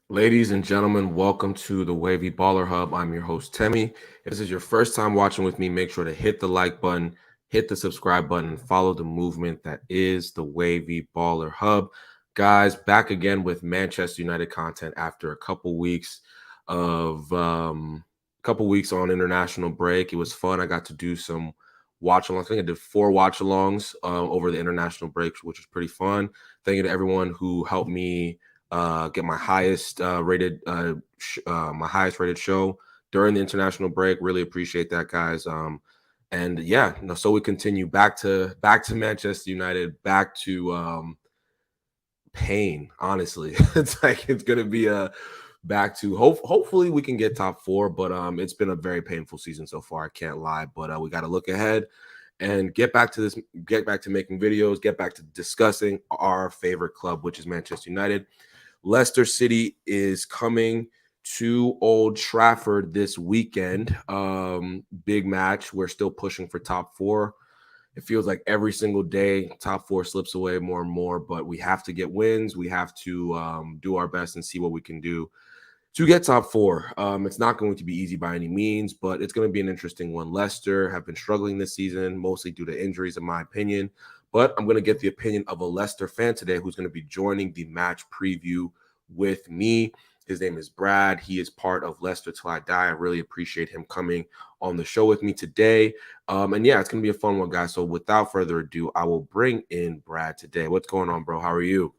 Ladies and gentlemen, welcome to the Wavy Baller Hub. I'm your host, Temmie. If this is your first time watching with me, make sure to hit the like button, hit the subscribe button, and follow the movement that is the Wavy Baller Hub. Guys, back again with Manchester United content after a couple weeks on international break. It was fun. I got to do some watch alongs. I think I did 4 watch alongs over the international break, which was pretty fun. Thank you to everyone who helped me get my highest my highest rated show during the international break. Really appreciate that, guys. And yeah, so we continue back to Manchester United, back to pain. Honestly, it's like it's gonna be a back to hopefully we can get top 4, but it's been a very painful season so far. I can't lie, but we got to look ahead and get back to making videos, get back to discussing our favorite club, which is Manchester United. Leicester City is coming to Old Trafford this weekend. Big match. We're still pushing for top 4. It feels like every single day, top 4 slips away more and more, but we have to get wins. We have to do our best and see what we can do to get top 4. It's not going to be easy by any means, but it's going to be an interesting one. Leicester have been struggling this season, mostly due to injuries, in my opinion. But I'm going to get the opinion of a Leicester fan today who's going to be joining the match preview with me. His name is Brad. He is part of Leicester Till I Die. I really appreciate him coming on the show with me today. And yeah, it's going to be a fun one, guys. So without further ado, I will bring in Brad today. What's going on, bro? How are you?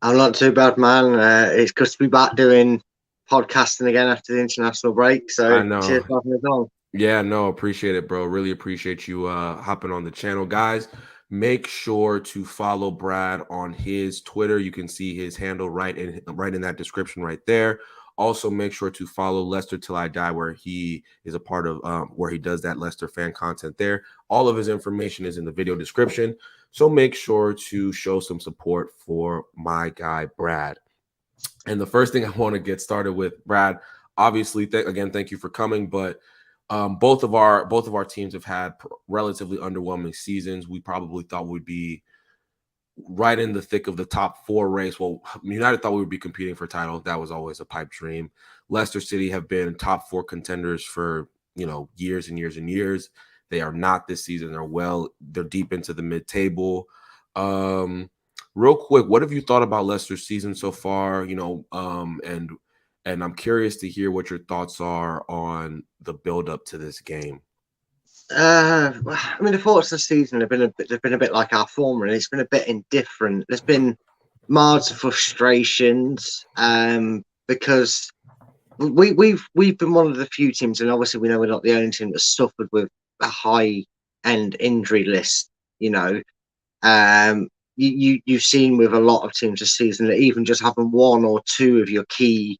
I'm not too bad, man. It's good to be back doing podcasting again after the international break. So I cheers know. for having us on. Yeah, no, appreciate it, bro. Really appreciate you hopping on the channel. Guys, make sure to follow Brad on his Twitter. You can see his handle right in that description right there. Also, make sure to follow Leicester Till I Die, where he is a part of where he does that Leicester fan content there. All of his information is in the video description. So make sure to show some support for my guy, Brad. And the first thing I want to get started with, Brad, obviously, again, thank you for coming. But both of our teams have had relatively underwhelming seasons. We probably thought we'd be right in the thick of the top 4 race. Well, United thought we would be competing for title. That was always a pipe dream. Leicester City have been top 4 contenders for years and years and years. They are not this season. They're deep into the mid-table. Real quick, what have you thought about Leicester's season so far? And I'm curious to hear what your thoughts are on the build up to this game. The thoughts of the season have been a bit like our form, and it's been a bit indifferent. There's been miles of frustrations, because we've been one of the few teams, and obviously we know we're not the only team that's suffered with a high end injury list. You know, you've seen with a lot of teams this season that even just having one or two of your key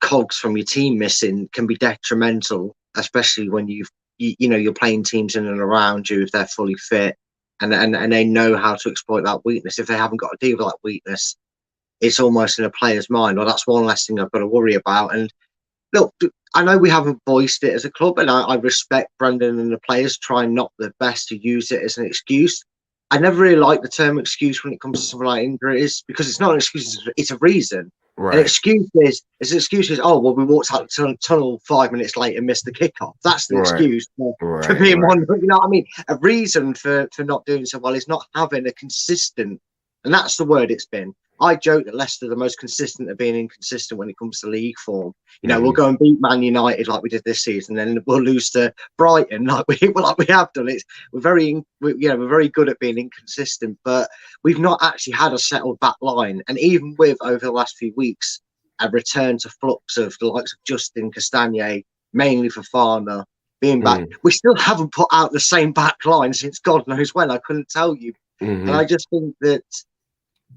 cogs from your team missing can be detrimental, especially when you're playing teams in and around you if they're fully fit and they know how to exploit that weakness. If they haven't got to deal with that weakness, it's almost in a player's mind. Well, that's one less thing I've got to worry about. And look, I know we haven't voiced it as a club, and I respect Brendan and the players trying not their best to use it as an excuse. I never really like the term excuse when it comes to something like injuries, because it's not an excuse, it's a reason. An Right. excuse is, oh, well, we walked out the tunnel 5 minutes late and missed the kickoff. That's the Right. excuse for Right. being Right. one. You know what I mean? A reason for not doing so well is not having a consistent, and that's the word it's been. I joke that Leicester are the most consistent at being inconsistent when it comes to league form. We'll go and beat Man United like we did this season, and then we'll lose to Brighton like we have done. We're very good at being inconsistent, but we've not actually had a settled back line. And even with over the last few weeks a return to flux of the likes of Justin Castagne, mainly for Fafana being back, Mm. we still haven't put out the same back line since God knows when. I couldn't tell you, and I Mm-hmm. just think that.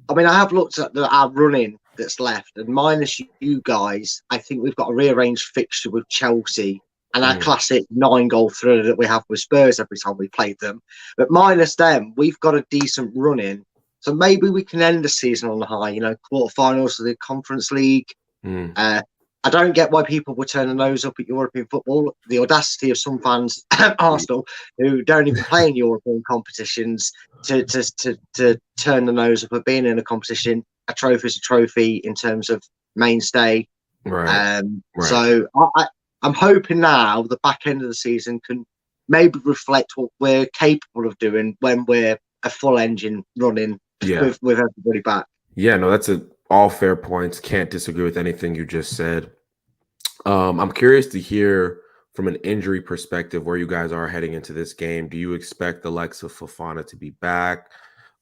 I have looked at our running that's left, and minus you guys, I think we've got a rearranged fixture with Chelsea and our Mm. classic 9-goal thriller that we have with Spurs every time we play them. But minus them, we've got a decent run in. So maybe we can end the season on the high, quarterfinals of the Conference League. Mm. Uh, I don't get why people would turn their nose up at European football. The audacity of some fans, Arsenal, who don't even play in European competitions, to turn the nose up at being in a competition. a trophy is a trophy in terms of mainstay. Right. Right. So I'm hoping now the back end of the season can maybe reflect what we're capable of doing when we're a full engine running Yeah. with everybody back. Yeah, no, that's all fair points. Can't disagree with anything you just said. I'm curious to hear from an injury perspective where you guys are heading into this game. Do you expect the likes of Fofana to be back?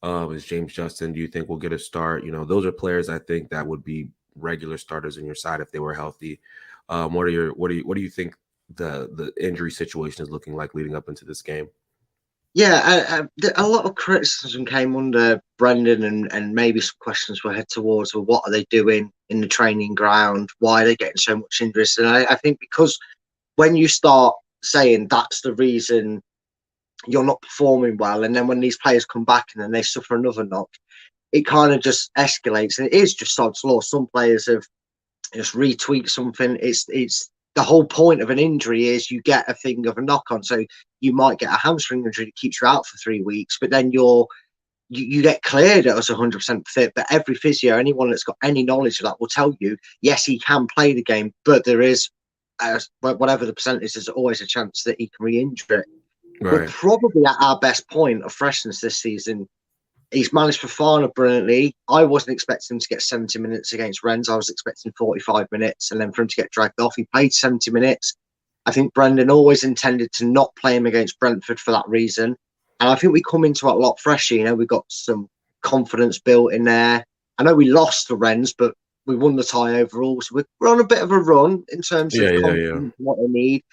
Is James Justin, do you think will get a start? You know, those are players I think that would be regular starters in your side if they were healthy. What do you think the injury situation is looking like leading up into this game? Yeah, a lot of criticism came under Brendan, and maybe some questions were head towards, well, what are they doing in the training ground? Why are they getting so much interest? And I think because when you start saying that's the reason you're not performing well, and then when these players come back and then they suffer another knock, it kind of just escalates, and it is just sod's law. Some players have just retweet something. It's the whole point of an injury is you get a thing of a knock on. So you might get a hamstring injury that keeps you out for 3 weeks, but then you get cleared as 100% fit. But every physio, anyone that's got any knowledge of that will tell you, yes, he can play the game, but there is, whatever the percentage, there's always a chance that he can re-injure it. We're Right. probably at our best point of freshness this season. He's managed Fofana brilliantly. I wasn't expecting him to get 70 minutes against Rennes. I was expecting 45 minutes, and then for him to get dragged off, he played 70 minutes. I think Brendan always intended to not play him against Brentford for that reason. And I think we come into it a lot fresher. You know, we got some confidence built in there. I know we lost to Rennes, but we won the tie overall. So we're on a bit of a run in terms Yeah, of yeah, confidence, yeah. what they need.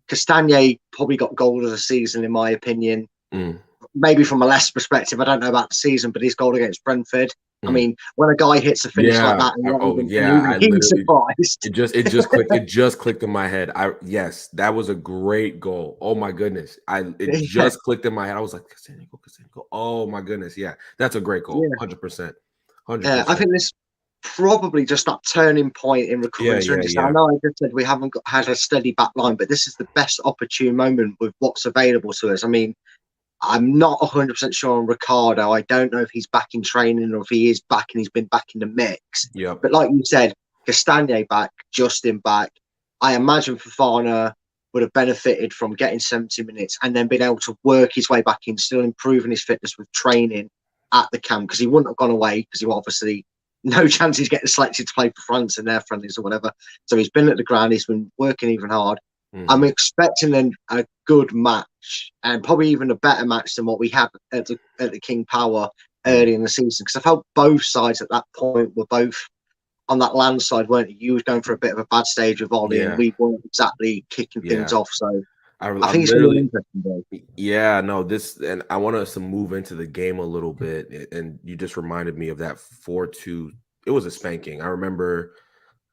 Castagna probably got goal of the season, in my opinion. Mm, Maybe from a Leicester perspective, I don't know about the season, but his goal against Brentford. I mm. mean, when a guy hits a finish like Yeah. that, Oh, and yeah. even I he's literally surprised. it just clicked in my head. Yes, that was a great goal. Oh my goodness. It Yeah, just clicked in my head. I was like, Casanico. Oh my goodness. Yeah. That's a great goal. yeah. 100%. I 100%. think this probably just that turning point in recovering Yeah, to yeah, injuries. I yeah. know I just said we haven't had a steady back line, but this is the best opportune moment with what's available to us. I mean, I'm not 100% sure on Ricardo. I don't know if he's back in training or if he is back and he's been back in the mix. Yep. But like you said, Castagna back, Justin back. I imagine Fofana would have benefited from getting 70 minutes and then being able to work his way back in, still improving his fitness with training at the camp, because he wouldn't have gone away because he obviously no chance he's getting selected to play for France in their friendlies or whatever. So he's been at the ground, he's been working even hard. I'm Hmm. expecting a good match and probably even a better match than what we had at the King Power Mm. early in the season, because I felt both sides at that point were both on that landslide, weren't you? You was going for a bit of a bad stage with Ollie, and Yeah. we weren't exactly kicking things Yeah. off. So I I'm think it's going to be literally interesting, though. Yeah, no, and I want us to move into the game a little bit. And you just reminded me of that 4-2. It was a spanking. I remember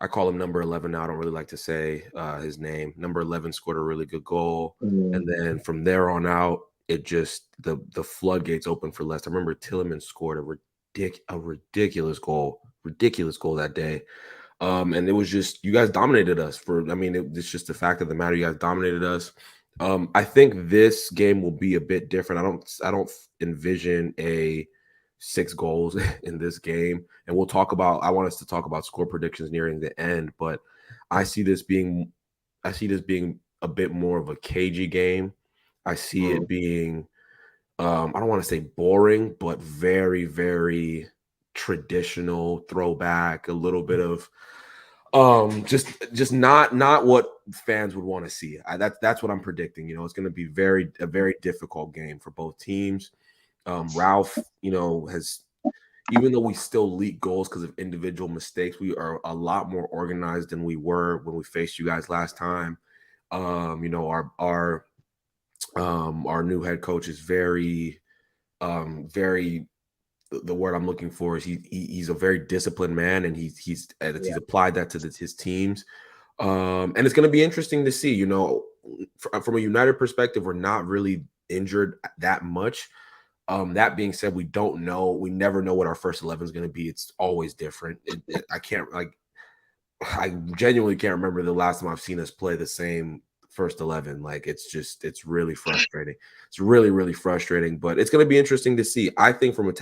I call him number 11 now. I don't really like to say his name. Number 11 scored a really good goal. And then from there on out, it just the floodgates opened for Leicester. I remember Tielemans scored a ridiculous goal that day. And it was just you guys dominated us it's just the fact of the matter. You guys dominated us. I think this game will be a bit different. I don't envision a 6 goals in this game. And I want us to talk about score predictions nearing the end, but I see this being I see this being a bit more of a cagey game. I see it being I don't want to say boring, but very, very traditional throwback, a little bit of just not what fans would want to see. That's what I'm predicting. It's going to be a very difficult game for both teams. Ralph, has even though we still leak goals because of individual mistakes, we are a lot more organized than we were when we faced you guys last time. Our new head coach is very the word I'm looking for is he's a very disciplined man, and he's applied that to his teams. And it's going to be interesting to see. From a United perspective, we're not really injured that much. That being said, we don't know. We never know what our first 11 is going to be. It's always different. I can't I genuinely can't remember the last time I've seen us play the same first 11. Like it's really frustrating. It's really, really frustrating, but it's going to be interesting to see. I think from a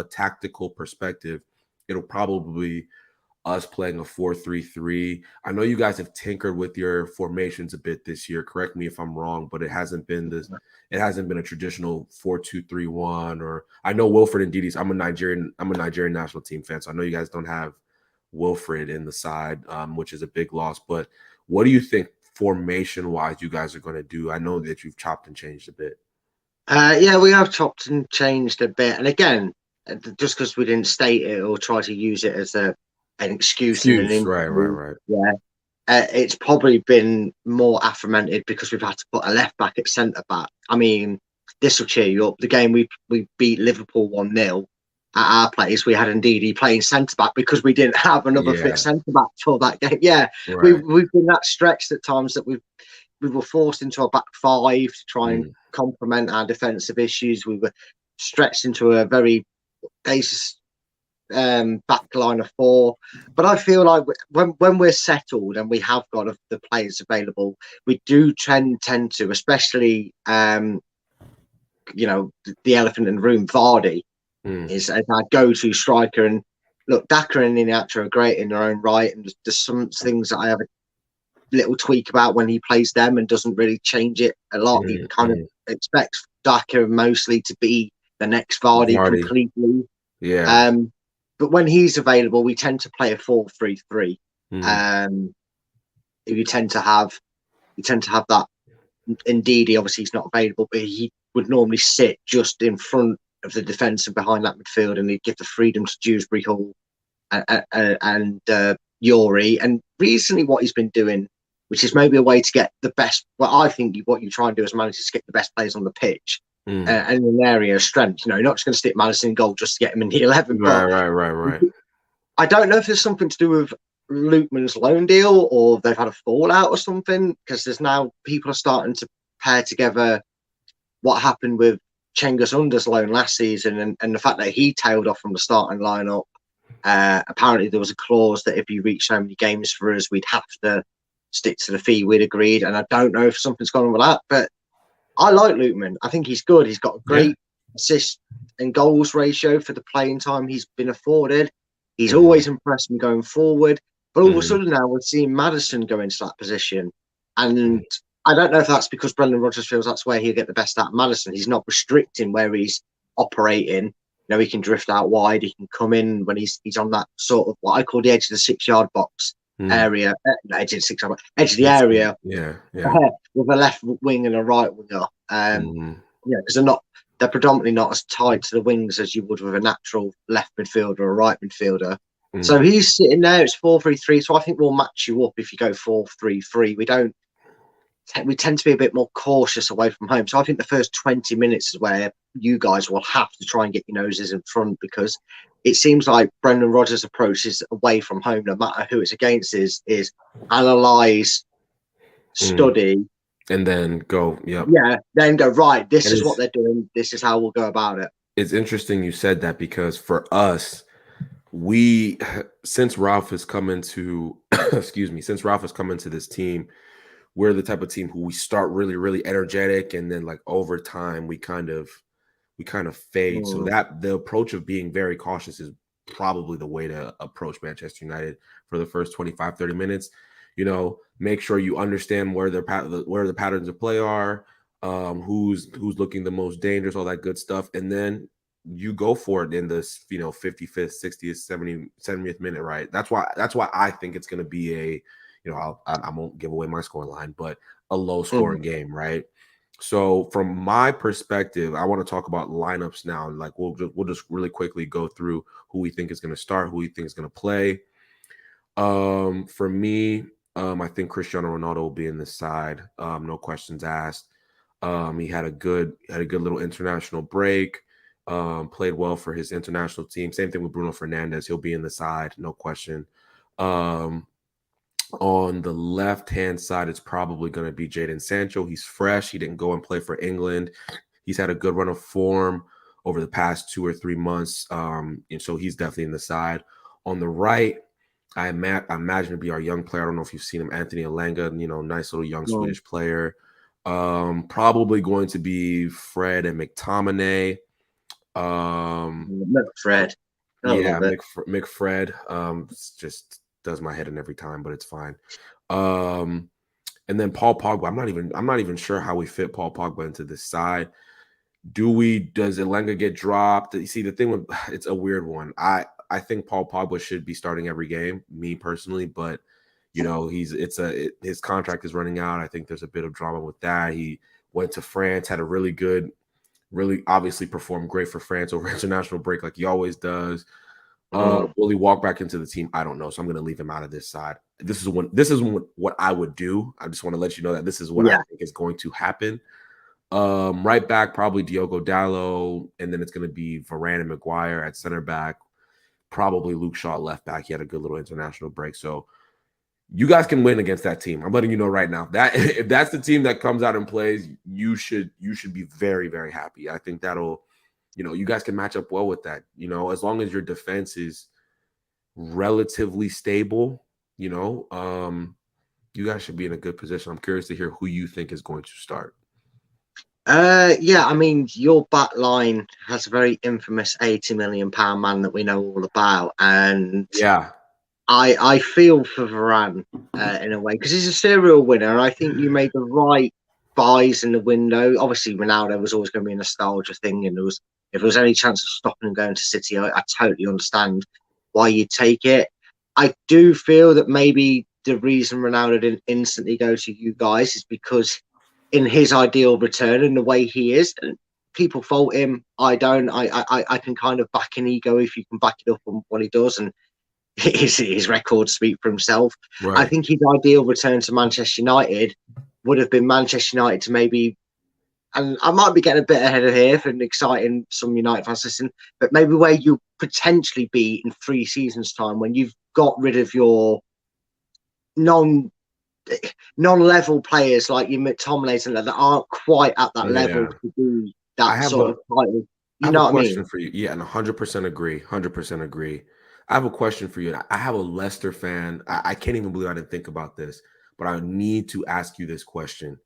tactical perspective, it'll probably be us playing a 4-3-3. I know you guys have tinkered with your formations a bit this year. Correct me if I'm wrong, but it hasn't been a traditional 4-2-3-1. Or I know Wilfred Ndidi's. I'm a Nigerian national team fan, so I know you guys don't have Wilfred in the side, which is a big loss. But what do you think formation wise you guys are going to do? I know that you've chopped and changed a bit. Yeah, we have chopped and changed a bit, and again, just because we didn't state it or try to use it as an excuse in an Excuse, right, interview, right. yeah, it's probably been more aforemented because we've had to put a left back at centre back. I mean, this will cheer you up. The game we beat Liverpool 1-0 at our place, we had Ndidi playing centre back because we didn't have another fit Yeah, centre back for that game. Yeah, right. we've been that stretched at times that we were forced into a back five to try and complement our defensive issues. We were stretched into a very base back line of four. But I feel like when we're settled and we have got the players available, we do tend to, especially the elephant in the room, Vardy is our go-to striker. And look, Daka and Iheanacho are great in their own right, and there's some things that I have a little tweak about when he plays them and doesn't really change it a lot. He kind of expects Daka mostly to be the next Vardy completely. Yeah. But when he's available, we tend to play a 4-3-3. You tend to have that. Indeed, obviously he's not available, but he would normally sit just in front of the defence and behind that midfield, and he'd give the freedom to Dewsbury Hall and Yuri. And recently, what he's been doing, which is maybe a way to get the best. Well, I think what you try and do as a manager is get the best players on the pitch and in an area of strength. You're not just going to stick Maddison in goal just to get him in the 11. Right. I don't know if there's something to do with Lukeman's loan deal or they've had a fallout or something, because there's now people are starting to pair together what happened with Cengiz Under's loan last season and the fact that he tailed off from the starting lineup. Apparently there was a clause that if you reach so many games for us, we'd have to stick to the fee we'd agreed. And I don't know if something's gone on with that, but I like Lukeman. I think he's good. He's got a great assist and goals ratio for the playing time he's been afforded. He's always impressed me going forward. But all of a sudden now we're seeing Maddison go into that position. And I don't know if that's because Brendan Rodgers feels that's where he'll get the best out of Maddison. He's not restricting where he's operating. He can drift out wide. He can come in when he's on that sort of what I call the edge of the 6-yard box area. Edge of the area. Yeah. With a left wing and a right winger. Because they're predominantly not as tight to the wings as you would with a natural left midfielder or a right midfielder. So he's sitting there. It's 4-3-3. So I think we'll match you up if you go 4-3-3. We tend to be a bit more cautious away from home. So I think the first 20 minutes is where you guys will have to try and get your noses in front, because it seems like Brendan Rodgers' approach is away from home, no matter who it's against, is analyse, study, and then go. Then go, right, this is what they're doing. This is how we'll go about it. It's interesting you said that, because for us, since Ralph has come into this team, we're the type of team who we start really, really energetic, and then like over time we kind of fade. So that the approach of being very cautious is probably the way to approach Manchester United for the first 25-30 minutes. Make sure you understand where the patterns of play are, who's looking the most dangerous, all that good stuff, and then you go for it in this 55th, 60th, 70th minute, right? That's why I think it's going to be a I won't give away my score line, but a low scoring game, right? So from my perspective, I want to talk about lineups now. Like we'll just really quickly go through who we think is going to start, who we think is going to play. For me, I think Cristiano Ronaldo will be in this side. No questions asked. He had a good little international break. Played well for his international team. Same thing with Bruno Fernandes. He'll be in the side, no question. On the left-hand side, it's probably going to be Jadon Sancho. He's fresh. He didn't go and play for England. He's had a good run of form over the past 2 or 3 months, and so he's definitely in the side. On the right, I imagine to be our young player. I don't know if you've seen him, Anthony Elanga. Nice little young Swedish player. Probably going to be Fred and McTominay. Fred. I Yeah, love it. McFred. Just does my head in every time, but it's fine. Um, and then Paul Pogba. I'm not even sure how we fit Paul Pogba into this side. Does Elenga get dropped? You see, the thing with it's a weird one. I think Paul Pogba should be starting every game, me personally, but his contract is running out. I think there's a bit of drama with that. He went to France, had a really obviously performed great for France over international break, like he always does. Mm, Will he walk back into the team? I don't know. So I'm going to leave him out of this side. This is what I would do. I just want to let you know that this is what I yeah. think is going to happen. Right back, probably Diogo Dallo, and then it's going to be Varane and Maguire at center back. Probably Luke Shaw at left back. He had a good little international break. So you guys can win against that team. I'm letting you know right now that if that's the team that comes out and plays, you should be very, very happy. I think you guys can match up well with that. As long as your defense is relatively stable, you guys should be in a good position. I'm curious to hear who you think is going to start. Yeah, I mean, your back line has a very infamous £80 million man that we know all about, and Yeah. I feel for Varane in a way because he's a serial winner, and I think you made the right buys in the window. Obviously, Ronaldo was always going to be a nostalgia thing, and if there was any chance of stopping him going to City, I totally understand why you'd take it. I do feel that maybe the reason Ronaldo didn't instantly go to you guys is because in his ideal return and the way he is, and people fault him. I don't. I can kind of back an ego if you can back it up on what he does, and his records speak for himself. I Right. think his ideal return to Manchester United would have been Manchester United to maybe, and I might be getting a bit ahead of here for exciting some United fans listening, but maybe where you potentially be in 3 seasons' time when you've got rid of your non non-level players like your McTominays and that aren't quite at that level Yeah. to be I that have sort a of title. I You have a know what I question mean? for you. Yeah, and 100% agree. 100% agree. I have a question for you. I have a Leicester fan. I can't even believe I didn't think about this, but I need to ask you this question.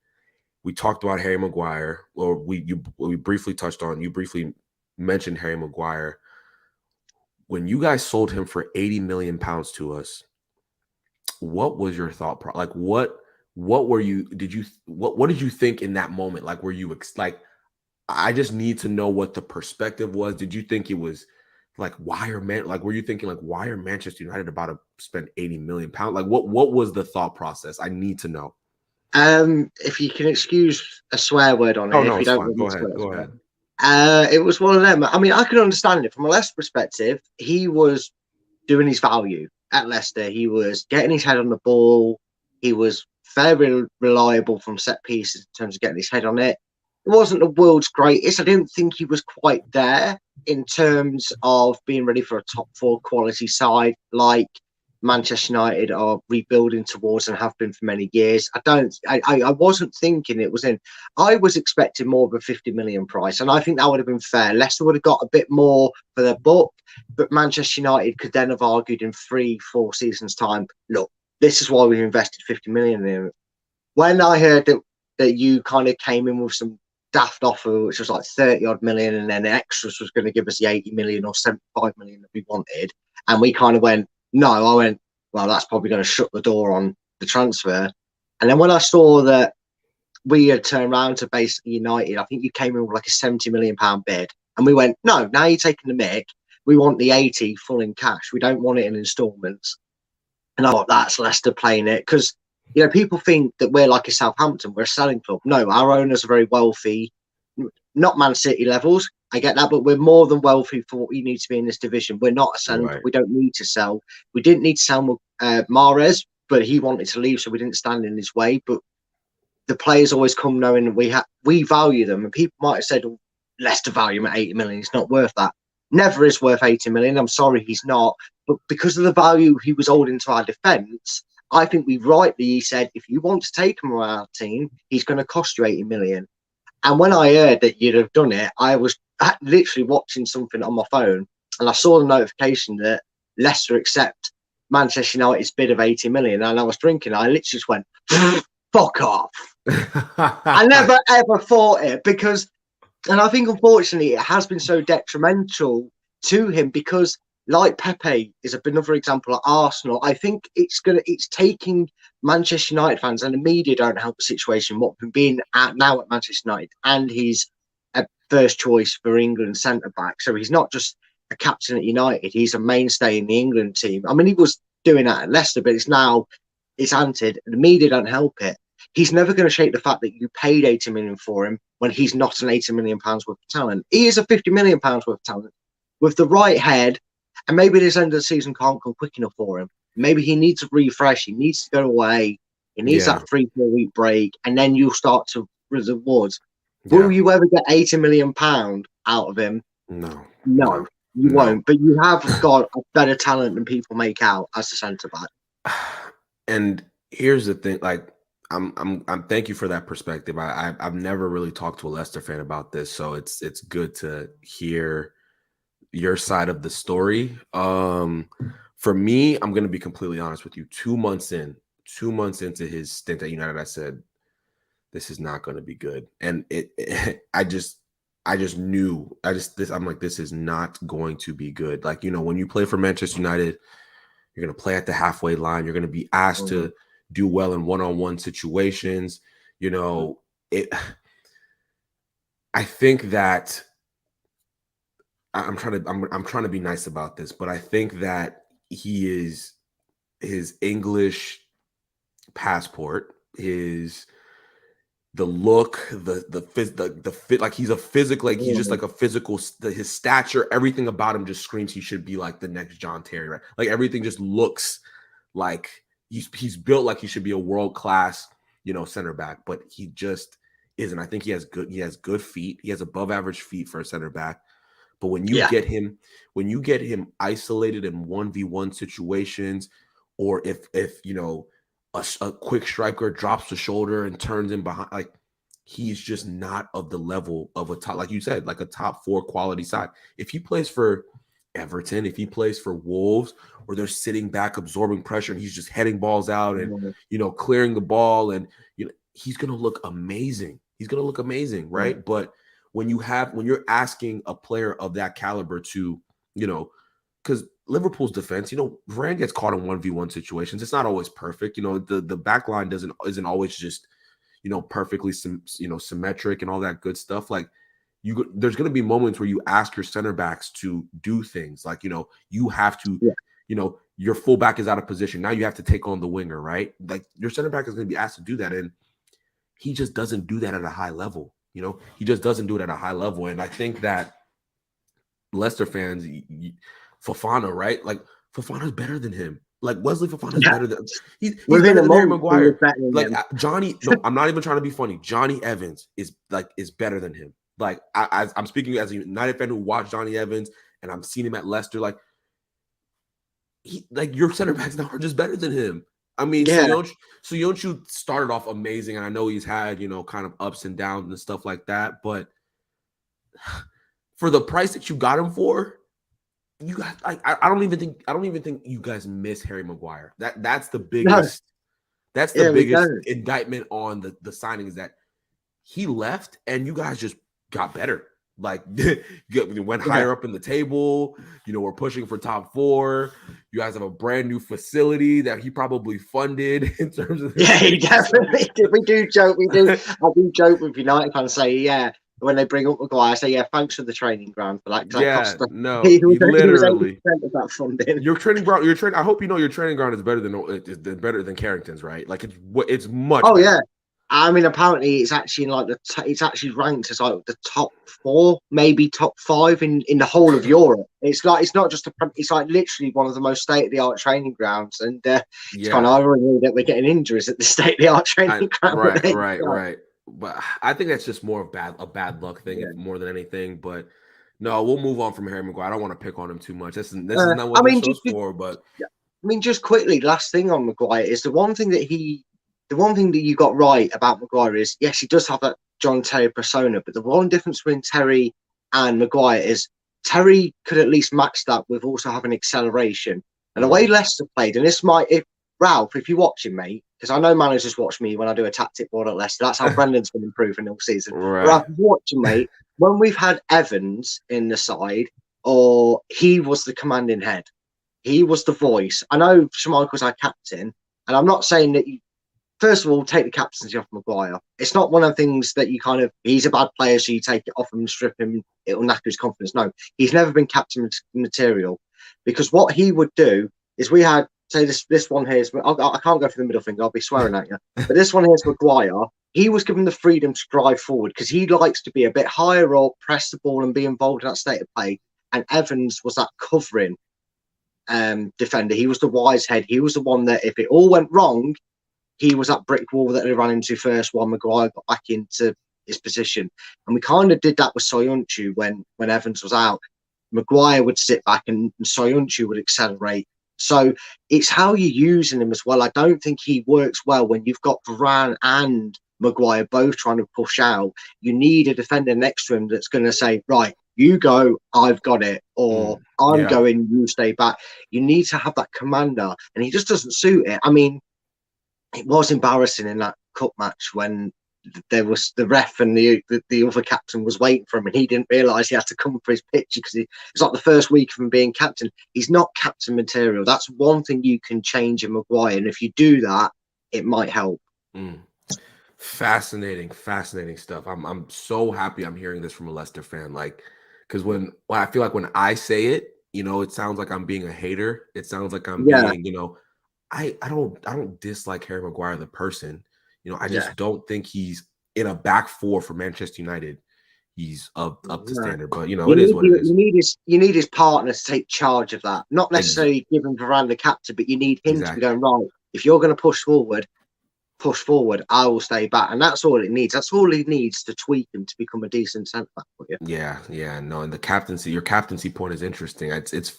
We talked about Harry Maguire, or we briefly touched on. You briefly mentioned Harry Maguire. When you guys sold him for 80 million pounds to us, what was your thought like what were you did you what did you think in that moment? Like were you like I just need to know what the perspective was. Did you think it was like were you thinking like why are Manchester United about to spend 80 million pounds? Like what was the thought process? I need to know. If you can excuse a swear word on Oh it, no, if you it's don't fine. want me Go to ahead. Go swear, ahead. it was one of them. I mean, I can understand it from a Leicester perspective. He was doing his value at Leicester. He was getting his head on the ball. He was very reliable from set pieces in terms of getting his head on it. It wasn't the world's greatest. I didn't think he was quite there in terms of being ready for a top four quality side like Manchester United are rebuilding towards and have been for many years. I wasn't thinking it was in. I was expecting more of a 50 million price, and I think that would have been fair. Leicester would have got a bit more for their buck, but Manchester United could then have argued in 3, 4 seasons' time, look, this is why we've invested 50 million in it. When I heard that you kind of came in with some daft offer, which was like 30 odd million, and then extras was going to give us the 80 million or 75 million that we wanted, and we kind of went, no, I went, well, that's probably going to shut the door on the transfer. And then when I saw that we had turned around to basically United, I think you came in with like a £70 million bid. And we went, no, now you're taking the mick. We want the 80 full in cash. We don't want it in installments. And I thought that's Leicester playing it because, people think that we're like a Southampton, we're a selling club. No, our owners are very wealthy, not Man City levels. I get that, but we're more than wealthy for what we need to be in this division. We're not a selling club. Right. We don't need to sell. We didn't need to sell Mahrez, but he wanted to leave, so we didn't stand in his way. But the players always come knowing that we value them, and people might have said, oh, Leicester value him at 80 million. He's not worth that. Never is worth 80 million. I'm sorry, he's not. But because of the value he was holding to our defence, I think we rightly said, if you want to take him around our team, he's going to cost you 80 million. And when I heard that you'd have done it, I was literally watching something on my phone, and I saw the notification that Leicester accept Manchester United's bid of 80 million. And I was drinking. I literally just went, fuck off. I never ever thought it because, and I think unfortunately it has been so detrimental to him because like Pepe is another example at Arsenal. I think it's taking Manchester United fans, and the media don't help the situation. What being at now at Manchester United, and he's a first choice for England centre back. So he's not just a captain at United; he's a mainstay in the England team. I mean, he was doing that at Leicester, but it's anted. The media don't help it. He's never going to shake the fact that you paid 80 million for him when he's not an 80 million pounds worth of talent. He is a 50 million pounds worth of talent with the right head. And maybe this end of the season can't come quick enough for him. Maybe he needs a refresh. He needs to go away. He needs Yeah, that 3-4 week break, and then you'll start to rewards. Will yeah. you ever get 80 million pound out of him? No, No, no, you no. won't. But you have got a better talent than people make out as a centre back. And here's the thing, like I'm thank you for that perspective. I've never really talked to a Leicester fan about this, so it's good to hear your side of the story. For me, I'm gonna be completely honest with you. 2 months into his stint at United, I said, this is not gonna be good. And I just knew, I'm like, this is not going to be good. Like, when you play for Manchester United, you're going to play at the halfway line. You're going to be asked Mm-hmm. to do well in one-on-one situations. It. I think that I'm trying to be nice about this, but I think that his English passport, the look, the fit, like he's a physical, like he's just Mm-hmm. like a physical, his stature, everything about him just screams he should be like the next John Terry, right? Like everything just looks like he's built like he should be a world class, center back, but he just isn't. I think he has good feet. He has above average feet for a center back. But Yeah, when you get him isolated in 1v1 situations, or if a quick striker drops the shoulder and turns in behind, like he's just not of the level of a top, like you said, like a top 4 quality side. If he plays for Everton, if he plays for Wolves, where they're sitting back absorbing pressure and he's just heading balls out and mm-hmm. clearing the ball, and he's gonna look amazing. He's gonna look amazing, right? But when you're asking a player of that caliber to, because Liverpool's defense, Varane gets caught in 1v1 situations. It's not always perfect. The back line isn't always just, perfectly symmetric and all that good stuff. Like there's going to be moments where you ask your center backs to do things like, you have to, Yeah, your fullback is out of position. Now you have to take on the winger, right? Like your center back is going to be asked to do that. And he just doesn't do that at a high level. He just doesn't do it at a high level. And I think that Leicester fans, Fofana, right? Like Fofana's better than him. Like Wesley Fofana's yeah. better than he's Within better a than Harry month, he was Maguire. better than Like him. Johnny, no, I'm not even trying to be funny. Johnny Evans is better than him. Like I'm speaking as a United fan who watched Johnny Evans, and I'm seeing him at Leicester. Like your center backs now are just better than him. I mean, Yeah, Soyuncu started off amazing, and I know he's had kind of ups and downs and stuff like that. But for the price that you got him for, you guys, I don't even think you guys miss Harry Maguire. That's the no, biggest yeah, we don't. indictment on the signing, is that he left and you guys just got better. Like you went Yeah, higher up in the table. We're pushing for top 4. You guys have a brand new facility that he probably funded in terms of the yeah, he stadium. definitely did. We do joke. We do. I do joke with United fans. Say, yeah, when they bring up Maguire, I say, yeah, thanks for the training ground for that, because that Yeah, cost us. no, He was he 80% literally. of that funding. Your training ground, I hope your training ground is better than Carrington's, right? Like it's much Oh better. yeah, I mean, apparently it's actually in like it's actually ranked as like the top 4, maybe top 5 in the whole of Europe. It's like it's not just it's like literally one of the most state of the art training grounds, and it's kind Yeah, of irony that we're getting injuries at the state of the art training ground. right, But right, right. But I think that's just more of a bad luck thing, yeah. more than anything. But no, we'll move on from Harry Maguire. I don't want to pick on him too much. This is not I what this mean, show's for. But just quickly, last thing on Maguire is the one thing that you got right about Maguire is, yes, he does have that John Terry persona, but the one difference between Terry and Maguire is Terry could at least match that with also having acceleration. And the way mhm. Leicester played, and this might, if Ralph, if you're watching me, because I know managers watch me when I do a tactic board at Leicester, that's how Brendan's been improving all season. But Right, Ralph, if you're watching me, when we've had Evans in the side, or he was the commanding head. He was the voice. I know Schmeichel's our captain, and I'm not saying that you, first of all, take the captaincy off Maguire. It's not one of the things that you kind of, he's a bad player, so you take it off him and strip him, it'll knacker his confidence. No, he's never been captain material, because what he would do is we had, say, this one here is, I can't go for the middle finger, I'll be swearing at you, but this one here is Maguire. He was given the freedom to drive forward because he likes to be a bit higher up, press the ball and be involved in that state of play. And Evans was that covering defender. He was the wise head. He was the one that if it all went wrong, he was that brick wall that they ran into first while Maguire got back into his position. And we kind of did that with Soyuncu when Evans was out. Maguire would sit back and Soyuncu would accelerate. So it's how you're using him as well. I don't think he works well when you've got Varane and Maguire both trying to push out. You need a defender next to him that's going to say, right, you go, I've got it, or I'm going, you stay back. You need to have that commander, and he just doesn't suit it. I mean, it was embarrassing in that cup match when there was the ref and the other captain was waiting for him, and he didn't realise he had to come for his picture because it was like the first week of him being captain. He's not captain material. That's one thing you can change in Maguire, and if you do that, it might help. Fascinating stuff. I'm so happy I'm hearing this from a Leicester fan. Like, because when I feel like when I say it, you know, it sounds like I'm being a hater. It sounds like I'm being, you know, I don't dislike Harry Maguire the person. You know, I just don't think he's in a back four for Manchester United. He's up to standard, but you know, it is what it is. You need his partner to take charge of that. Not necessarily giving Varane the captain, but you need him to be going, right, if you're going to push forward, I will stay back. And that's all it needs. That's all he needs to tweak him to become a decent centre back for you. Yeah, no. And your captaincy point is interesting. It's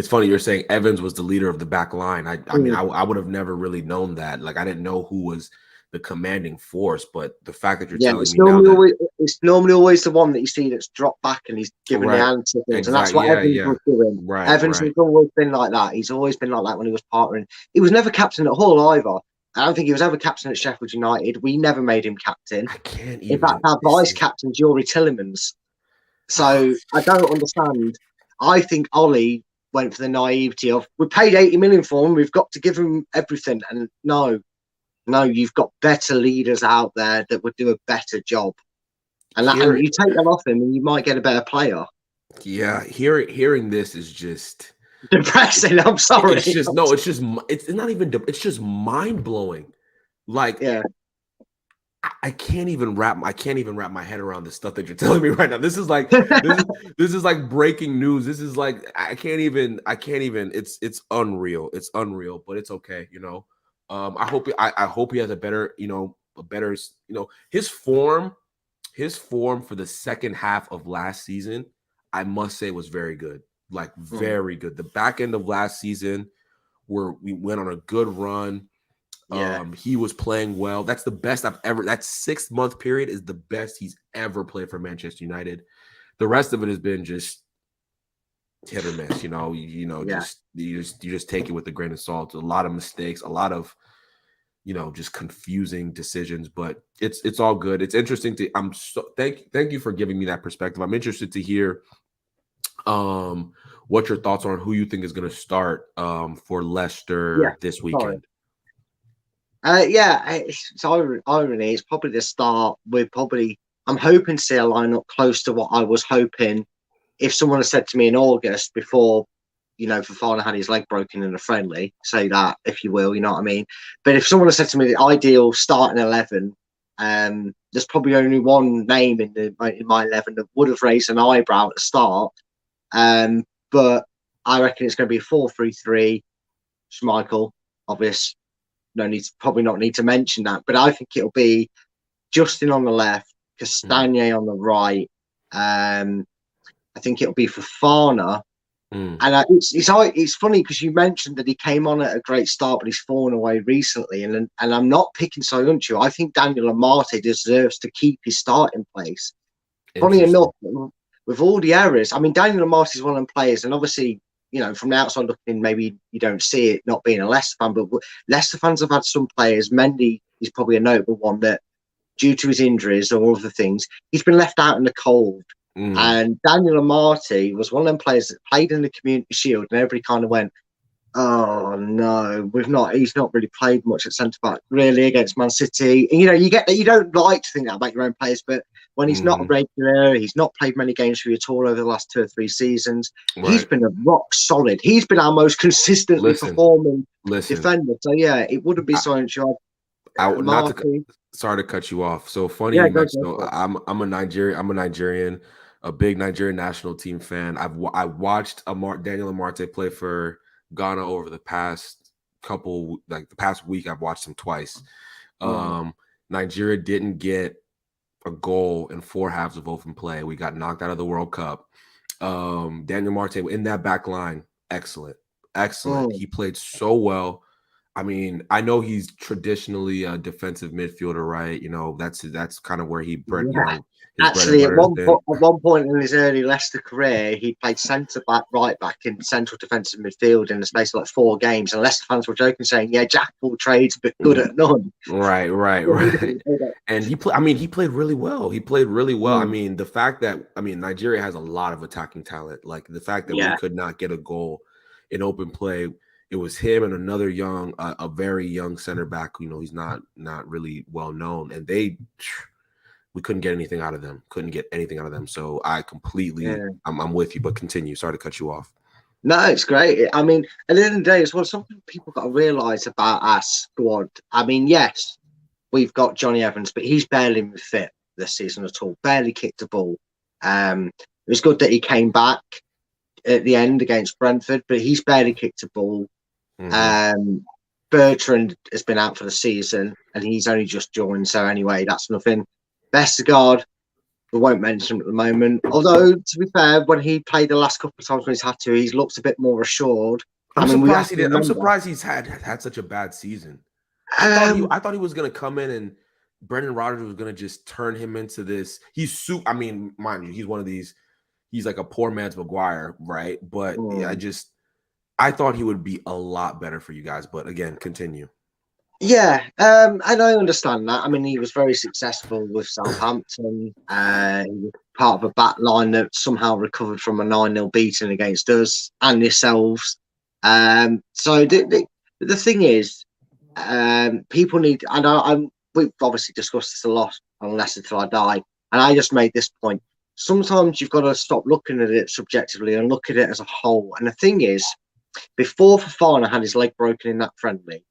funny you're saying Evans was the leader of the back line. I mean, I would have never really known that. Like, I didn't know who was the commanding force, but the fact that you're telling me now it's normally always the one that you see that's dropped back and he's giving the answer things, and that's what Evans was doing. Evans has always been like that. He's always been like that when he was partnering. He was never captain at Hull either. I don't think he was ever captain at Sheffield United. We never made him captain. I can't even. In fact, our vice captain's Yuri Tillemans. So I don't understand. I think Ollie went for the naivety of, we paid 80 million for him, we've got to give him everything. And no, you've got better leaders out there that would do a better job. And you take that off him and you might get a better player. Yeah, hearing this is just depressing. I'm sorry. It's not even, it's just mind blowing. Like, I can't even wrap my head around the stuff that you're telling me right now. This is like this is like breaking news. This is like I can't even. It's unreal. It's unreal, but it's okay. You know, I hope he has a better. His form for the second half of last season, I must say, was very good. Like, very good. The back end of last season, where we went on a good run. He was playing well. That's the best I've ever. That 6-month period is the best he's ever played for Manchester United. The rest of it has been just hit or miss. You just take it with a grain of salt. A lot of mistakes, a lot of just confusing decisions. But it's all good. It's interesting to. Thank you for giving me that perspective. I'm interested to hear what your thoughts are on who you think is going to start for Leicester this weekend. It's irony. It's probably the start. I'm hoping to see a lineup close to what I was hoping. If someone had said to me in August before, Fofana had his leg broken in a friendly, say that, if you will, you know what I mean? But if someone had said to me the ideal starting 11, there's probably only one name in my 11 that would have raised an eyebrow at the start. But I reckon it's going to be a 4-3-3. Schmeichel, obvious. Probably not need to mention that, but I think it'll be Justin on the left, Castagne on the right. I think it'll be Fofana. And it's funny because you mentioned that he came on at a great start, but he's fallen away recently. And I'm not picking Soyuncu. I think Daniel Amate deserves to keep his starting place. Funny enough, with all the errors, I mean, Daniel Amate is one of them players, and obviously, from the outside looking in, maybe you don't see it not being a Leicester fan, but Leicester fans have had some players. Mendy is probably a notable one that, due to his injuries or other things, he's been left out in the cold. Mm, And Daniel Amartey was one of them players that played in the Community Shield, and everybody kind of went, "Oh no, we've not. He's not really played much at centre back, really, against Man City." And you get that you don't like to think that about your own players, but when he's not a mm, regular, he's not played many games for you at all over the last 2 or 3 seasons. He's right. been a rock solid. He's been our most consistently Listen, performing listen. defender. So yeah, it wouldn't be I, so sure. not to. Marty, Sorry to cut you off. So funny yeah, you go mentioned. go Though, for it. I'm a Nigerian. I'm a Nigerian, a big Nigerian national team fan. I watched Daniel Amarte play for Ghana over the past the past week. I've watched him twice. Mm. Um, Nigeria didn't get a goal in 4 halves of open play. We got knocked out of the World Cup. Daniel Marte in that back line, excellent, excellent. Mm. He played so well. I mean, I know he's traditionally a defensive midfielder, right? That's kind of where Yeah. his bread and Actually, butter has been. at one point in his early Leicester career, he played centre back, right back, in central defensive midfield in the space of like 4 games. And Leicester fans were joking, saying, "Yeah, jack of all trades, but good Mm, at none." right, right, right. And he played really well. He played really well. I Mm. mean, the fact that Nigeria has a lot of attacking talent. Like the fact that we Yeah, could not get a goal in open play, it was him and another a very young center back. He's not really well known, and we couldn't get anything out of them. Couldn't get anything out of them. So yeah. I'm with you, but continue. Sorry to cut you off. No, it's great. I mean, at the end of the day, as well, something people got to realise about our squad. I mean, yes, we've got Johnny Evans, but he's barely been fit this season at all. Barely kicked a ball. It was good that he came back at the end against Brentford, but he's barely kicked a ball. Hmm. Um, Bertrand has been out for the season, and he's only just joined. So anyway, that's nothing. Vestergaard, we won't mention him at the moment. Although, to be fair, when he played the last couple of times when he's had to, he's looked a bit more assured. I mean, we have to I'm remember. surprised he's had such a bad season. Um, I thought he was gonna come in and Brendan Rodgers was gonna just turn him into this. I mean, mind you, he's one of these. He's like a poor man's Maguire, right? But yeah, hmm. I thought he would be a lot better for you guys. But again, continue. Yeah, and I understand that. I mean, he was very successful with Southampton. He was part of a back line that somehow recovered from a 9-0 beating against us and yourselves. So the thing is, people need, and we've obviously discussed this a lot on Leicester Till I Die, and I just made this point. Sometimes you've got to stop looking at it subjectively and look at it as a whole. And the thing is, before Fofana had his leg broken in that friendly,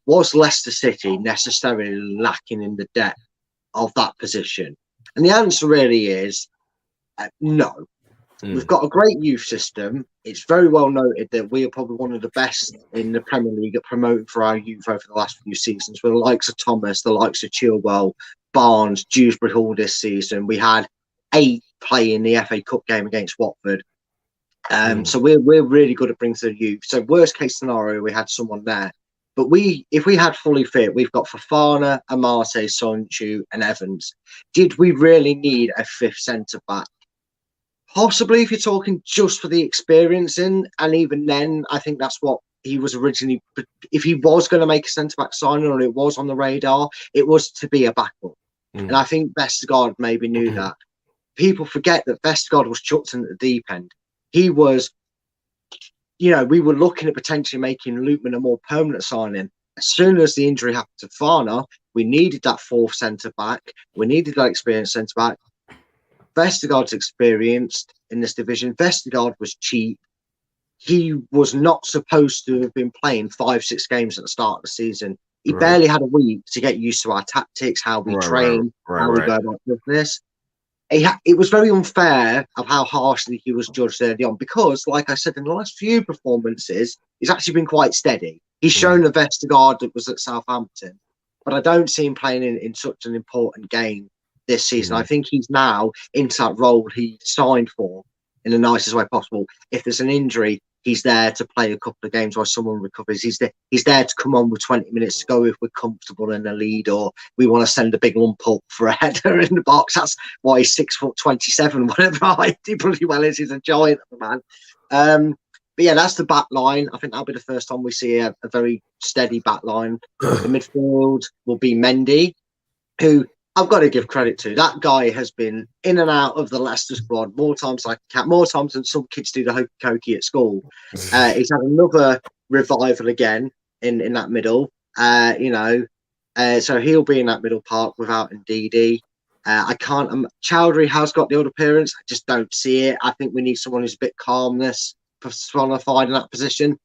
was Leicester City necessarily lacking in the depth of that position? And the answer really is no. We've Mm, got a great youth system. It's very well noted that we are probably one of the best in the Premier League at promoting for our youth over the last few seasons, with the likes of Thomas, the likes of Chilwell, Barnes, Dewsbury Hall this season. We had 8 play in the FA Cup game against Watford. mm, So we're really good at bringing to the youth. So worst case scenario, we had someone there. But if we had fully fit, we've got Fofana, Amate, Sonchu, and Evans. Did we really need a 5th centre back? Possibly, if you're talking just for the experience in, and even then, I think that's what he was originally. If he was going to make a centre back signing, or it was on the radar, it was to be a backup. And mm, I think Vestergaard maybe knew that. People forget that Vestergaard was chucked in at the deep end. He was, we were looking at potentially making Lootman a more permanent signing. As soon as the injury happened to Farner, we needed that 4th centre back. We needed that experienced centre back. Vestergaard's experienced in this division. Vestergaard was cheap. He was not supposed to have been playing 5, 6 games at the start of the season. He right, barely had a week to get used to our tactics, how we right, train, right, how we right. go about business. It was very unfair of how harshly he was judged early on because, like I said, in the last few performances, he's actually been quite steady. He's shown Mm, the Vestergaard that was at Southampton, but I don't see him playing in such an important game this season. I mm, think he's now into that role he signed for in the nicest way possible. If there's an injury, he's there to play a couple of games while someone recovers. He's there to come on with 20 minutes to go if we're comfortable in the lead or we want to send a big lump up for a header in the box. That's why he's 6'27", whatever height he bloody well is. He's a giant of a man. But yeah, that's the back line. I think that'll be the first time we see a very steady back line. The midfield will be Mendy, who I've got to give credit to that guy. Has been in and out of the Leicester squad more times like a cat, more times than some kids do the hokey cokey at school. He's had another revival again in that middle. So he'll be in that middle part without Ndidi. I can't. Chowdhury has got the odd appearance. I just don't see it. I think we need someone who's a bit calmness personified in that position.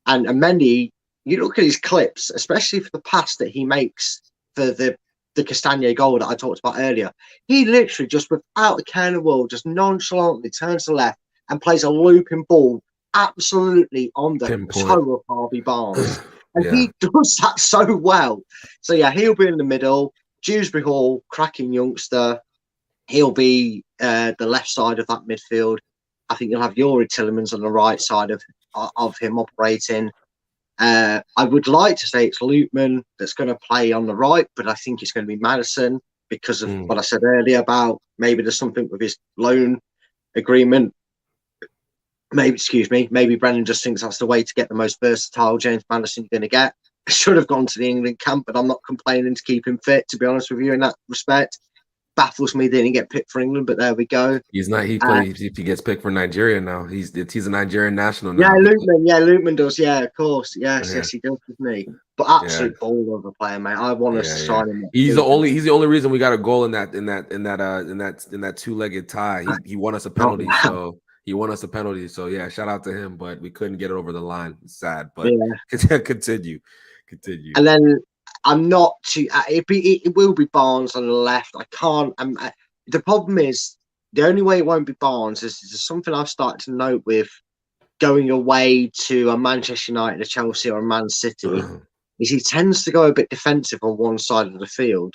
And Mendy, you look at his clips, especially for the pass that he makes for the Castagna goal that I talked about earlier. He literally just without a care in the world, just nonchalantly turns to the left and plays a looping ball absolutely on the toe of Harvey Barnes. And he does that so well. So yeah, he'll be in the middle. Dewsbury Hall, cracking youngster. He'll be the left side of that midfield. I think you'll have Yuri Tillemans on the right side of him operating. I would like to say it's Lootman that's going to play on the right, but I think it's going to be Madison because of what I said earlier about maybe there's something with his loan agreement. Maybe Brendan just thinks that's the way to get the most versatile James Madison you're going to get. Should have gone to the England camp, but I'm not complaining to keep him fit, to be honest with you, in that respect. Baffles me they didn't get picked for England, but there we go. He's not. He plays if he gets picked for Nigeria now. He's a Nigerian national Yeah, now. Lootman does. Yeah, of course. Yes, he does with me. But absolute ball of a player, mate. I want to sign him. He's the only reason we got a goal in that two-legged tie. He won us a penalty, so he won us a penalty. So yeah, shout out to him, but we couldn't get it over the line. It's sad, but continue. And then I'm not too. It will be Barnes on the left. I can't. The problem is the only way it won't be Barnes is something I've started to note with going away to a Manchester United, a Chelsea, or a Man City. Is he tends to go a bit defensive on one side of the field,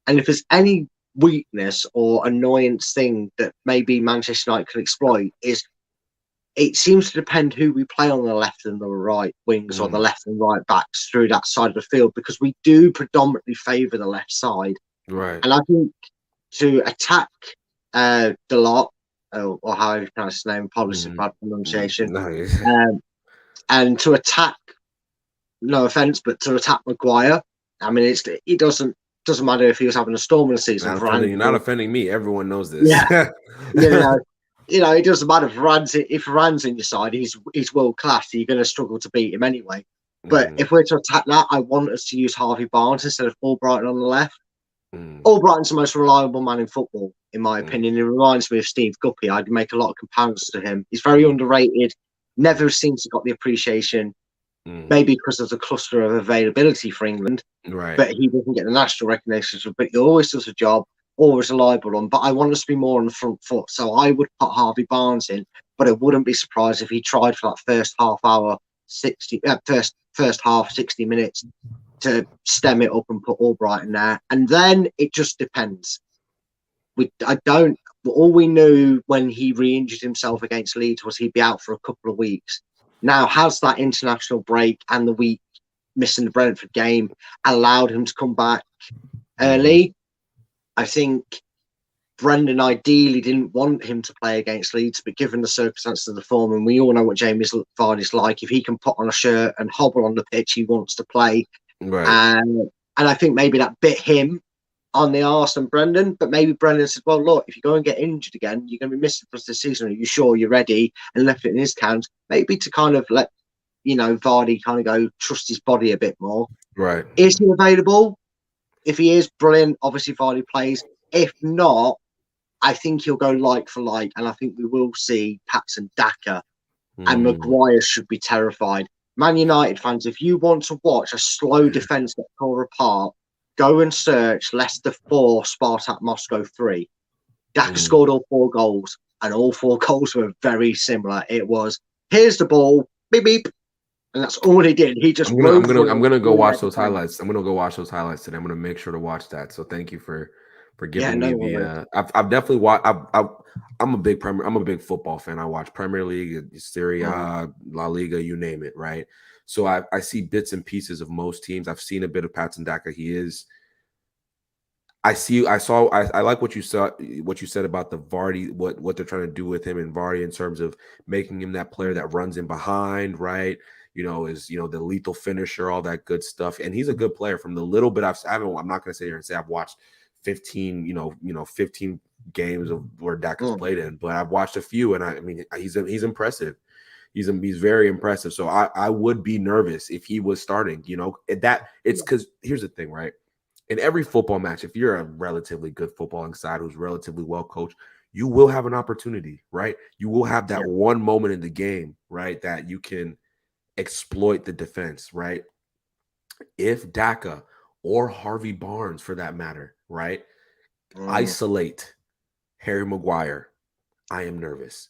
and if there's any weakness or annoyance thing that maybe Manchester United can exploit, is it seems to depend who we play on the left and the right wings or the left and right backs through that side of the field, because we do predominantly favour the left side. Right. And I think to attack Delort, or how you pronounce his name, apologies for bad pronunciation, and to attack, no offence, but to attack Maguire, I mean, it doesn't matter if he was having a storm in the season. You're not offending me. Everyone knows this. Yeah. It doesn't matter if Varane in your side, he's world class. You're going to struggle to beat him anyway. But if we're to attack that, I want us to use Harvey Barnes instead of Albrighton on the left. Albrighton's the most reliable man in football, in my opinion. He reminds me of Steve Guppy. I'd make a lot of comparisons to him. He's very underrated. Never seems to got the appreciation. Maybe because of the cluster of availability for England. Right. But he doesn't get the national recognition. But he always does a job. Always reliable on, but I want us to be more on the front foot. So I would put Harvey Barnes in, but I wouldn't be surprised if he tried for that first half 60 minutes to stem it up and put Albrighton there. And then it just depends. All we knew when he re-injured himself against Leeds was he'd be out for a couple of weeks. Now, has that international break and the week missing the Brentford game allowed him to come back early? I think Brendan ideally didn't want him to play against Leeds, but given the circumstances of the form, and we all know what Jamie Vardy's like, if he can put on a shirt and hobble on the pitch, he wants to play. Right. And I think maybe that bit him on the arse and Brendan, but maybe Brendan said, well, look, if you go and get injured again, you're going to be missing for the season. Are you sure you're ready? And left it in his hands, maybe to kind of let, Vardy kind of go trust his body a bit more. Right. Is he available? If he is, brilliant. Obviously, Vardy plays. If not, I think he'll go like for like, and I think we will see Patson Daka, and Maguire should be terrified. Man United fans, if you want to watch a slow defence get tore apart, go and search Leicester 4, Spartak Moscow 3. Daka scored all 4 goals, and all 4 goals were very similar. It was, here's the ball, beep, beep. And that's all he did. He just. I'm gonna go watch those highlights. I'm gonna go watch those highlights today. I'm gonna make sure to watch that. So thank you for giving me the. I've definitely watched. I'm a big football fan. I watch Premier League, Serie A, La Liga, you name it, right? So I see bits and pieces of most teams. I've seen a bit of Patson Daka. I like what you said about the Vardy, what they're trying to do with him and Vardy in terms of making him that player that runs in behind, right? Is the lethal finisher, all that good stuff. And he's a good player from the little bit I'm not going to sit here and say I've watched 15, 15 games of where Dak has Mm. played in, but I've watched a few, and I mean, he's impressive. He's very impressive. So I would be nervous if he was starting. That it's because here's the thing, right? In every football match, if you're a relatively good footballing side who's relatively well coached, you will have an opportunity, right? You will have that Yeah. one moment in the game, right, that you can exploit the defense, right? If Daka or Harvey Barnes, for that matter, right, Mm. isolate Harry Maguire, I am nervous.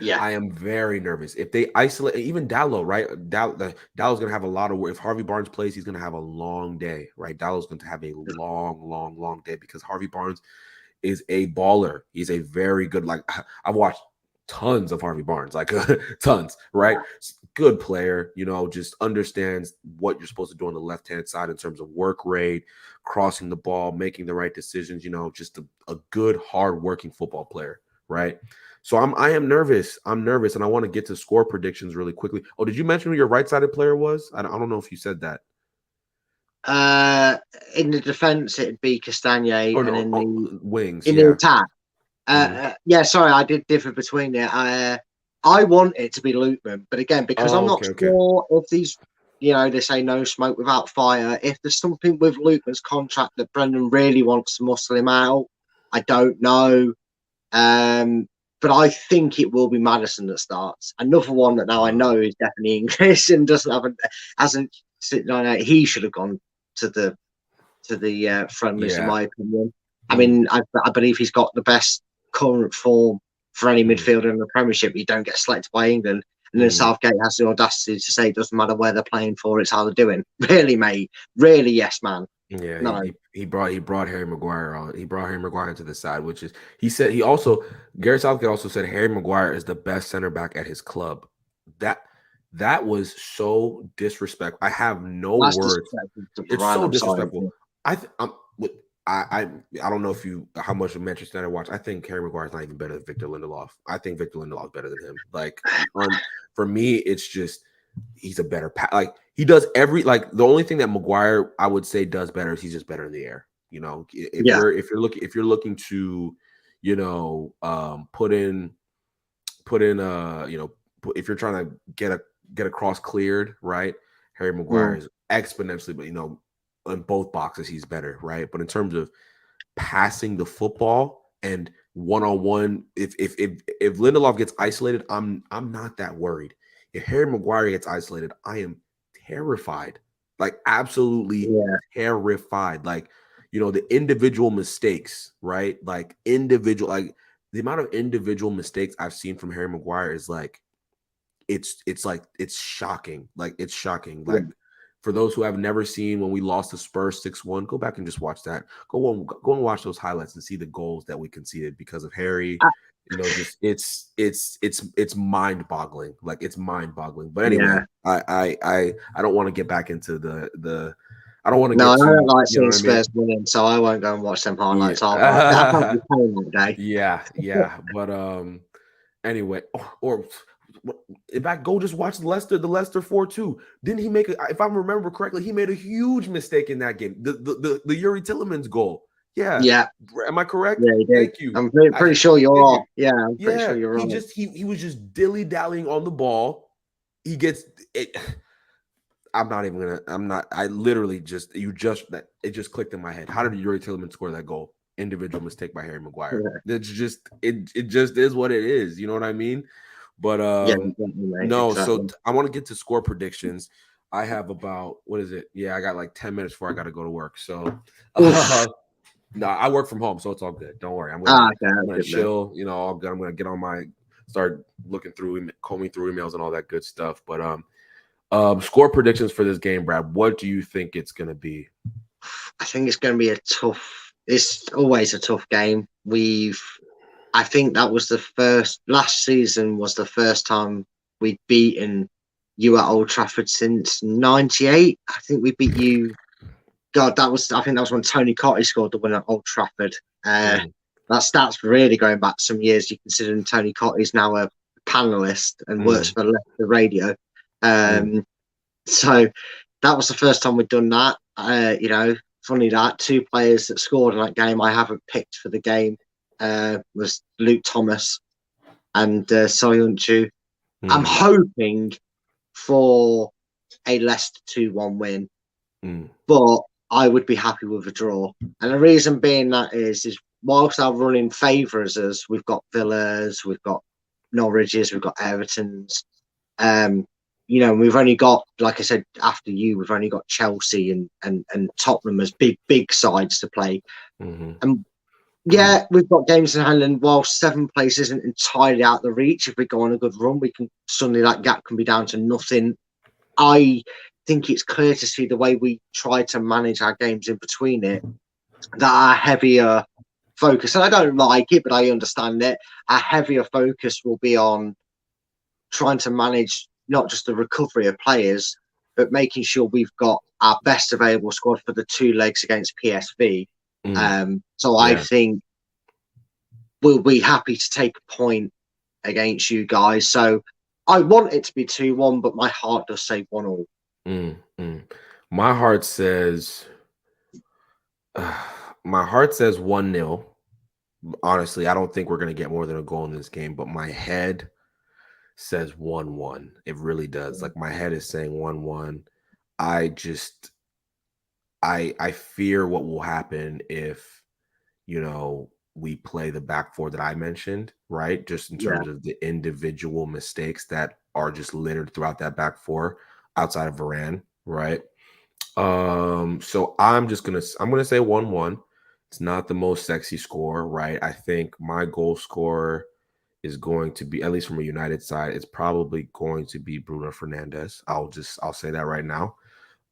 Yeah. I am very nervous. If they isolate even Dallo, right? Dallow's gonna have a lot of work. If Harvey Barnes plays, he's gonna have a long day, right? Dallow's going to have a long, long, long day because Harvey Barnes is a baller. He's a very good, like I've watched tons of Harvey Barnes, like tons, right? Good player, just understands what you're supposed to do on the left-hand side in terms of work rate, crossing the ball, making the right decisions, just a good, hard-working football player, right? So I am nervous. I'm nervous, and I want to get to score predictions really quickly. Oh, did you mention who your right-sided player was? I don't know if you said that. Uh, in the defense, it'd be Castagne, Or and no, in oh, the wings, in the yeah. attack, Mhm. yeah. Sorry, I did differ between it. I want it to be Lootman, but again, because I'm Oh, not okay. sure if these, they say no smoke without fire. If there's something with Lootman's contract that Brendan really wants to muscle him out, I don't know. Um, but I think it will be Madison that starts. Another one that now I Uh, know is definitely English and doesn't have hasn't. He should have gone to the friendlies, in yeah. my opinion. I Mm, mean, I believe he's got the best current form for any mm, midfielder in the Premiership. You don't get selected by England. And then mm. Southgate has the audacity to say it doesn't matter where they're playing for, it's how they're doing. Really, mate? Really, yes, man. Yeah, No. he brought Harry Maguire on. He brought Harry Maguire into the side, which is he said he also Gareth Southgate also said Harry Maguire is the best center back at his club. That that was so disrespectful. I have no That's words. disrespectful to It's Brian. so I'm sorry. disrespectful. I th- I'm with I don't know if you how much of Manchester United watch. I think Harry Maguire is not even better than Victor Lindelof. I think Victor Lindelof is better than him. Like for me, it's just he's a better like he does like the only thing that Maguire I would say does better is he's just better in the air. If Yeah. you're looking to, put in if you're trying to get a cross cleared, right? Harry Maguire Mm. is exponentially, but in both boxes he's better, right? But in terms of passing the football and one on one, if Lindelof gets isolated, I'm not that worried. If Harry Maguire gets isolated, I am terrified, like absolutely Yeah. terrified. Like the individual mistakes, right? Like the amount of individual mistakes I've seen from Harry Maguire is like it's shocking. Like it's shocking. Yeah. Like for those who have never seen when we lost the Spurs 6-1, go back and just watch that. Go and watch those highlights and see the goals that we conceded because of Harry. Uh, Just it's mind-boggling. Like it's mind-boggling. But anyway, yeah. I don't want to get back into the I don't want to No, get I don't too, like you know seeing what I mean? Spurs winning, so I won't go and watch them highlights. I'll Yeah. be paying that day. Yeah. But anyway, or in fact, go just watch the Leicester 4-2. Didn't he make if I remember correctly, he made a huge mistake in that game. The Yuri Tillemans goal. Yeah. Yeah. Am I correct? Yeah, he did. Thank you. I'm pretty sure you're Thank off. you. Yeah, I'm pretty Yeah. sure you're He right. just he was just dilly-dallying on the ball. He gets it. I literally just it just clicked in my head. How did Yuri Tillman score that goal? Individual mistake by Harry Maguire. Yeah, It just is what it is. You know what I mean? But yeah, exactly, mate. no, so Exactly. I want to get to score predictions. I have about what is it? Yeah, I got like 10 minutes before I gotta go to work. So Oof. no, I work from home, so it's all good. Don't worry. I'm gonna Ah, okay, I'm that's gonna good, mate. chill, all good. I'm gonna get on my start looking through combing through emails and all that good stuff. But score predictions for this game, Brad. What do you think it's going to be? I think it's going to be a tough. It's always a tough game. I think that was the first. Last season was the first time we'd beaten you at Old Trafford since '98. I think we beat you. God, that was. I think that was when Tony Cottee scored the win at Old Trafford. Uh, Mm, that's really going back some years. You considering Tony Cottee's now a panelist and works mm, for Leicester Radio. mm, So that was the first time we'd done that. funny that 2 players that scored in that game I haven't picked for the game was Luke Thomas and Soyuncu. I'm Mm, hoping for a Leicester 2-1 win, mm, but I would be happy with a draw. And the reason being that is whilst our running favours us, we've got Villas, we've got Norwiches, we've got Everton's. Um, we've only got, like I said, after you, we've only got Chelsea and Tottenham as big sides to play. mm-hmm. And yeah, we've got games in hand, and while 7th place isn't entirely out of the reach, if we go on a good run, we can suddenly that gap can be down to nothing. I think it's clear to see the way we try to manage our games in between it that our heavier focus, and I don't like it, but I understand it. Our heavier focus will be on trying to manage not just the recovery of players, but making sure we've got our best available squad for the 2 legs against PSV. Mm, So I yeah. think we'll be happy to take a point against you guys. So I want it to be 2-1, but my heart does say 1-1. Mm, mm. My heart says, my heart says 1-0. Honestly, I don't think we're going to get more than a goal in this game, but my head says 1-1. It really does. Like my head is saying 1-1. I just I fear what will happen if, we play the back four that I mentioned, right? Just in Yeah. terms of the individual mistakes that are just littered throughout that back four outside of Varane, right? So I'm gonna say 1-1. It's not the most sexy score, right? I think my goal scorer is going to be, at least from a United side, it's probably going to be Bruno Fernandes. I'll say that right now.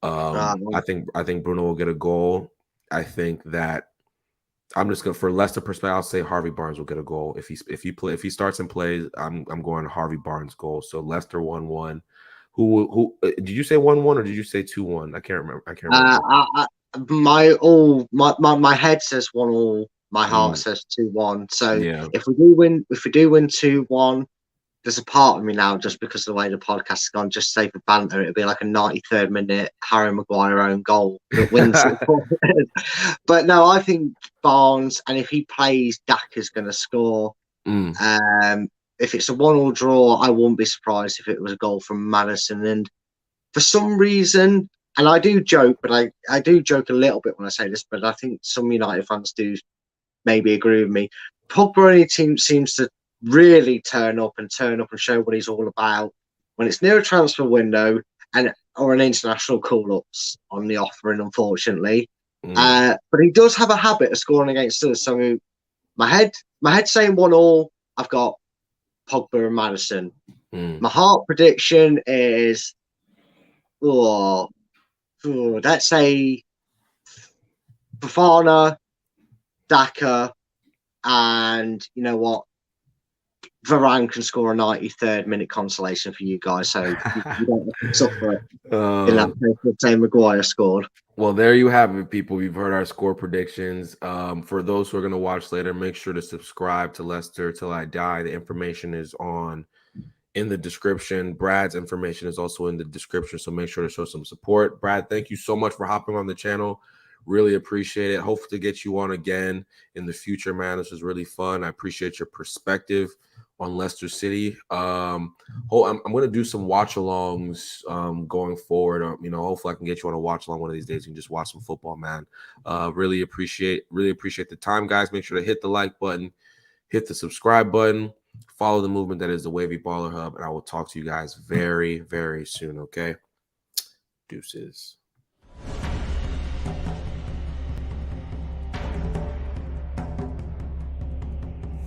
I think Bruno will get a goal. I think that I'm just gonna, for Leicester perspective, I'll say Harvey Barnes will get a goal. If he starts and plays, I'm going Harvey Barnes goal. So Leicester 1-1. Who did you say 1-1 or did you say 2-1? I can't remember. I can't remember. My head says 1-1. My heart Mm, says 2-1. So yeah. if we do win 2-1, there's a part of me now, just because of the way the podcast has gone, just say for banter, it'll be like a 93rd minute Harry Maguire own goal that wins it. But no, I think Barnes, and if he plays, Daka's going to score. Mm, Um, if it's a 1-1 draw, I wouldn't be surprised if it was a goal from Madison. And for some reason, and I do joke, but I do joke a little bit when I say this, but I think some United fans do maybe agree with me. Pogba and his team seems to really turn up and show what he's all about when it's near a transfer window and or an international call-ups on the offering, unfortunately. mm, But he does have a habit of scoring against us. So my head saying 1-1. I've got Pogba and Madison. mm. My heart prediction is oh, let's say Fafana, Daka, and you know what? Varane can score a 93rd minute consolation for you guys, so you don't have to suffer in that Uh, case. Let's say Maguire scored. well, there you have it, people. You've heard our score predictions. For those who are going to watch later, make sure to subscribe to Leicester Till I Die. The information is in the description. Brad's information is also in the description, so make sure to show some support. Brad, thank you so much for hopping on the channel. Really appreciate it. Hopefully to get you on again in the future, man. This was really fun. I appreciate your perspective on Leicester City. I'm going to do some watch alongs going forward. Hopefully I can get you on a watch along one of these days. You can just watch some football, man. Really appreciate the time, guys. Make sure to hit the like button, hit the subscribe button, follow the movement that is the Wavy Baller Hub, and I will talk to you guys very, very soon. Okay, deuces.